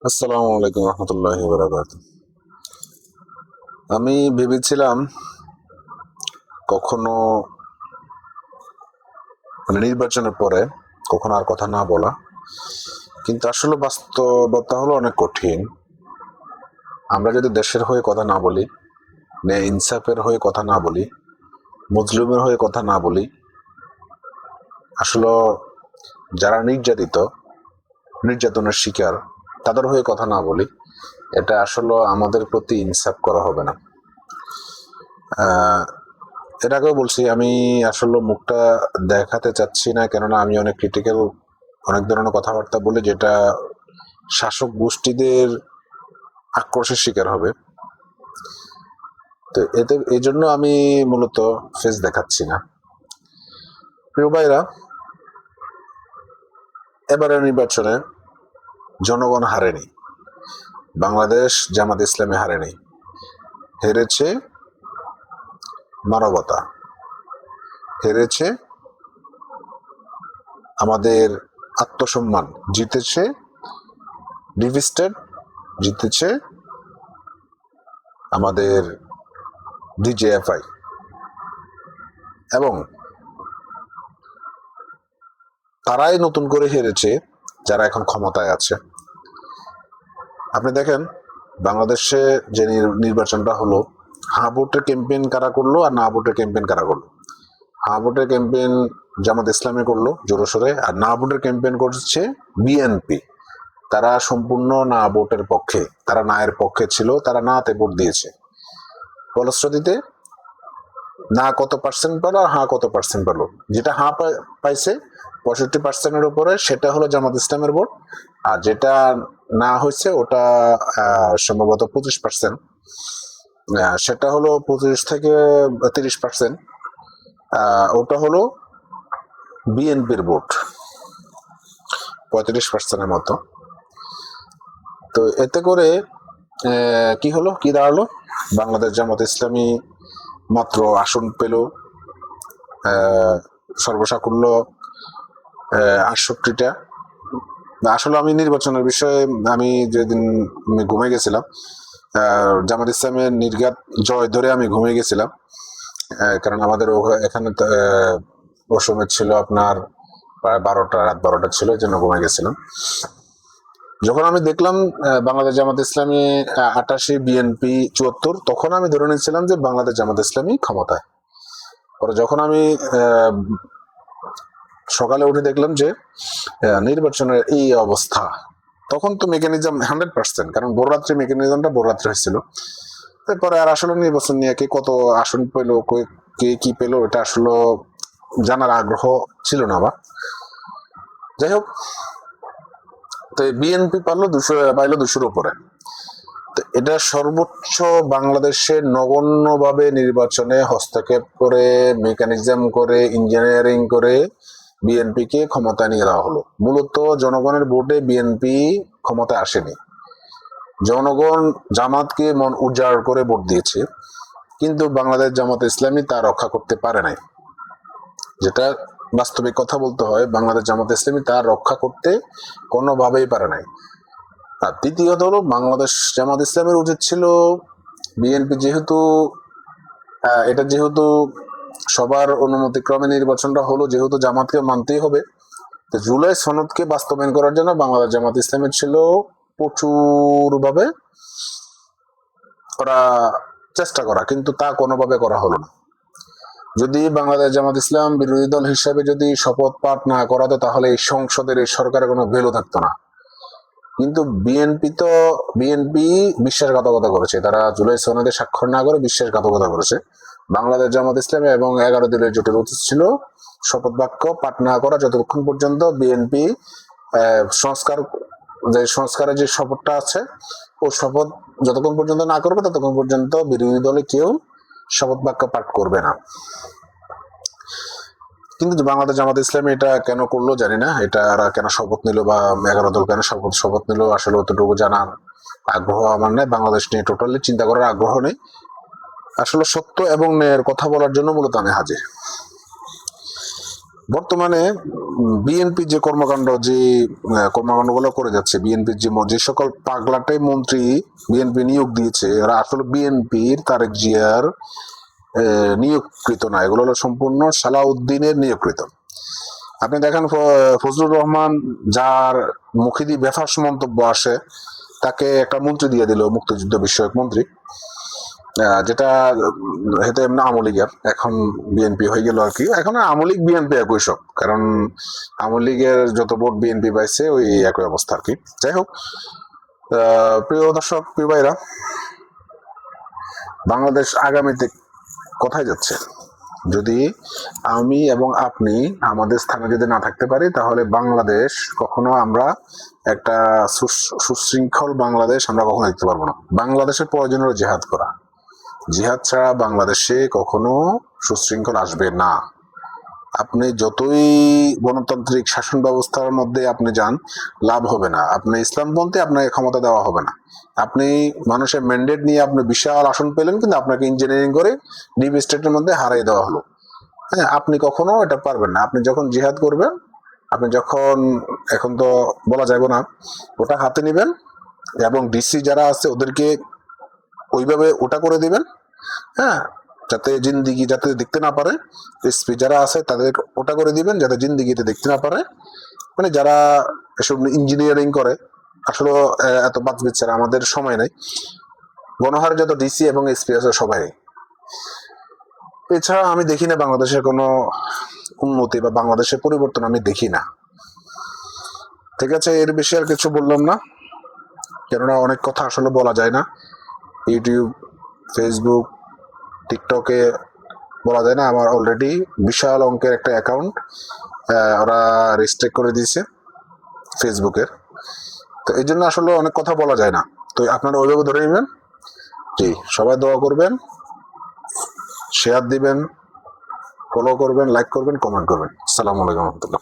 আসসালামু আলাইকুম রহমতুল্লাহি বারাকাতুহু। আমি ভেবেছিলাম কখনো নির্বাচনের পরে কখনো আর কথা না বলা, কিন্তু আসলে বাস্তবতা হলো অনেক কঠিন। আমরা যদি দেশের হয়ে কথা না বলি, ন্যায় ইনসাফের হয়ে কথা না বলি, মজলুমের হয়ে কথা না বলি, আসলে যারা নির্যাতনের শিকার তাদের হয়ে কথা না বলি, এটা আসলে আমাদের প্রতি ইনসাফ করা হবে না। এর আগেও বলছি, আমি আসলে মুখটা দেখাতে চাচ্ছি না, কেননা আমি অনেক ক্রিটিক্যাল অনেক ধরনের কথাবার্তা বলি যেটা শাসক গোষ্ঠীদের আক্রোশের শিকার হবে। তো এই জন্য আমি মূলত ফেস দেখাচ্ছি না। প্রিয় ভাইরা, এবারে নির্বাচনে জনগণ হারেনি, বাংলাদেশ জামাত ইসলামী হারেনি, হেরেছে মানবতা, হেরেছে আমাদের আত্মসম্মান, জিতেছে ডিভিস্টেড, জিতেছে আমাদের ডিজিএফআই, এবং তারাই নতুন করে হেরেছে যারা এখন ক্ষমতায় আছে। আপনি দেখেন, বাংলাদেশে যে নির্বাচনটা হলো, হা ভোটের ক্যাম্পেইন কারা করলো আর না ভোটের ক্যাম্পেইন কারা করলো? হা ভোটের ক্যাম্পেইন জামাত ইসলামী করলো জোরসোরে, আর না ভোটের ক্যাম্পেইন করছে বিএনপি। তারা সম্পূর্ণ না ভোটের পক্ষে, তারা না এর পক্ষে ছিল, তারা নাতে ভোট দিয়েছে। ফলশ্রুতিতে না কত পার্সেন্ট পেলো আর হা কত পার্সেন্ট পেলো, যেটা হা পাইছে 65%-এর উপরে, সেটা হলো জামাত ইসলামের ভোট। আর যেটা না হয়েছে ওটা সম্ভবত 25%, সেটা হলো 25 থেকে 30%, ওটা হলো বিএনপির ভোট 35%-এর মতো। তো এতে করে কি হলো, কি দাঁড়ালো? বাংলাদেশ জামাত ইসলামী মাত্র আসন পেল সর্বসাকুল্য 68টা। আসলে আমি নির্বাচনের বিষয়ে, আমি যেদিন ঘুমে গেছিলাম, জামাত ইসলামের নির্ঘাত জয় ধরে আমি ঘুমিয়ে গেছিলাম, কারণ আমাদের এখানে ও সময় ছিল আপনার প্রায় রাত 12টা ছিল, এই জন্য ঘুমিয়ে গেছিলাম। যখন আমি দেখলাম বাংলাদেশ জামাত ইসলামী 88, বিএনপি 74, তখন আমি ধরে নিয়েছিলাম যে বাংলাদেশ জামাত ইসলামী ক্ষমতায়। পরে যখন আমি সকালে উঠে দেখলাম যে নির্বাচনের এই অবস্থা, তখন তো মেকানিজম 100%, কারণ ভোররাত্রি মেকানিজমটা ভোররাত্রি হয়েছিল। তারপরে আর আসলে নির্বাচন নিয়ে কে কত আসন পেলো, কে কি পেলো, এটা আসলে জানার আগ্রহ ছিল না আমার। যাই হোক, তো বিএনপি পাইলো 200-র উপরে। তো এটা সর্বোচ্চ বাংলাদেশের নগণ্যভাবে নির্বাচনে হস্তক্ষেপ করে, মেকানিজম করে, ইঞ্জিনিয়ারিং করে বিএনপি কে ক্ষমতা নিয়ে দেওয়া হলো। মূলত জনগণের ভোটে বিএনপি ক্ষমতায় আসেনি, জনগণ জামাতকে মন উজাড় করে ভোট দিয়েছে, কিন্তু বাংলাদেশ জামাত ইসলামী তা রক্ষা করতে পারে নাই। যেটা বাস্তবিক কথা বলতে হয়, বাংলাদেশ জামাত ইসলামী তা রক্ষা করতে কোনোভাবেই পারে নাই। আর দ্বিতীয়ত হলো, বাংলাদেশ জামাত ইসলামের উচিত ছিল, বিএনপি যেহেতু সবার অনুমতিক্রমে নির্বাচনটা হলো, যেহেতু জামাতকে মানতেই হবে, তো জুলাই সনদকে বাস্তবায়ন করার জন্য বাংলাদেশ জামাত ইসলামের ছিল প্রচুর ভাবে করা চেষ্টা করা, কিন্তু তা কোনোভাবে করা হলো না। যদি বাংলাদেশ জামাত ইসলাম বিরোধী দল হিসাবে যদি শপথ পাঠ না করাতো, তাহলে এই সংসদের, এই সরকারের কোনো ভ্যালু থাকতো না। কিন্তু বিএনপি বিশ্বাসঘাতকতা করেছে, তারা জুলাই সনদে স্বাক্ষর না করে বিশ্বাসঘাতকতা করেছে। বাংলাদেশ জামাত ইসলামী এবং 11 দলের জোটের উচিত ছিল শপথ বাক্য পাঠ না করা, যতক্ষণ পর্যন্ত বিএনপি সংস্কারের যে শপথটা আছে, ও শপথ যতক্ষণ পর্যন্ত না করবে, ততক্ষণ পর্যন্ত বিরোধী দলে কেউ শপথ বাক্য পাঠ করবে না। কিন্তু বাংলাদেশ জামাত ইসলামী এটা কেন করলো জানি না, এটা কেন শপথ নিল, বা 11 দল কেন শপথ নিল, আসলে অতটুকু জানার আগ্রহ আমার নেই। বাংলাদেশ নিয়ে টোটালি চিন্তা করার আগ্রহ নেই। আসলে সত্য এবং ন্যায়ের কথা বলার জন্য মূলত আমি হাজির। বর্তমানে বিএনপি যে কর্মকাণ্ডগুলো করে যাচ্ছে, বিএনপির যে সকল পাগলাটে মন্ত্রী বিএনপি নিয়োগ দিয়েছে, এরা আসলে বিএনপির তারেক জিয়ার নিয়োগকৃত না, এগুলো হলো সম্পূর্ণ সালাউদ্দিনের নিয়োগকৃত। আপনি দেখেন ফজলুর রহমান, যার মুখে দিয়ে বেফাস মন্তব্য আসে, তাকে একটা মন্ত্রী দিয়ে দিল, মুক্তিযুদ্ধ বিষয়ক মন্ত্রী, যেটা হেতে এমনি আওয়ামী লীগের, এখন বিএনপি হয়ে গেল আর কি। এখন আওয়ামী লীগ বিএনপি একই সব, কারণ আওয়ামী লীগের যত ভোট বিএনপি পাইছে ওই একই অবস্থা আর কি। যাই হোক, প্রিয় দর্শক, প্রিয় ভাইরা, বাংলাদেশ আগামীতে কোথায় যাচ্ছে? যদি আমি এবং আপনি আমাদের স্থানে যদি না থাকতে পারি, তাহলে বাংলাদেশ কখনো আমরা একটা সুশৃঙ্খল বাংলাদেশ আমরা কখনো দেখতে পারবো না। বাংলাদেশের প্রয়োজন হলো জিহাদ করা, জিহাদ ছাড়া বাংলাদেশে কখনো সুশৃঙ্খল আসবে না। আপনি যতই গণতান্ত্রিক শাসন ব্যবস্থার মধ্যে আপনি যান, লাভ হবে না। আপনি ইসলামপন্থী, আপনাকে ক্ষমতা দেওয়া হবে না। আপনি মানুষের ম্যান্ডেট নিয়ে আপনি বিশাল আসন পেলেন, কিন্তু আপনাকে ইঞ্জিনিয়ারিং করে ডিপ স্টেটের মধ্যে হারিয়ে দেওয়া হলো। হ্যাঁ, আপনি কখনো এটা পারবেন না। আপনি যখন জিহাদ করবেন, আপনি যখন, এখন তো বলা যাবে না, ওটা হাতে নেবেন এবং ডিসি যারা আছে ওদেরকে ওইভাবে ওটা করে দিবেন, হ্যাঁ, যাতে জিন্দিগি যাতে দেখতে না পারে। এসপি যারা আছে তাদের ওটা করে দিবেন যাতে জিন্দিগিতে দেখতে না পারে। মানে যারা এসব ইঞ্জিনিয়ারিং করে, আসলে এত বাদ বিচ্ছার আমাদের সময় নাই। গণহারে যত ডিসি এবং এসপি আছে সবাই। এছাড়া আমি দেখি না বাংলাদেশের কোনো উন্নতি বা বাংলাদেশের পরিবর্তন আমি দেখি না। ঠিক আছে, এর বেশি আর কিছু বললাম না, কেননা অনেক কথা আসলে বলা যায় না। ইউটিউব, ফেসবুক, টিকটকে বলা যায় না। আমার অলরেডি বিশাল অঙ্কের একটা অ্যাকাউন্ট ওরা রেস্ট্রিক্ট করে দিয়েছে ফেসবুকের, তো এই জন্য আসলে অনেক কথা বলা যায় না। তো আপনারা ওইভাবে ধরে নেবেন। জি, সবাই দোয়া করবেন, শেয়ার দিবেন, ফলো করবেন, লাইক করবেন, কমেন্ট করবেন। আসসালামু আলাইকুম রহমতুল্লাহ।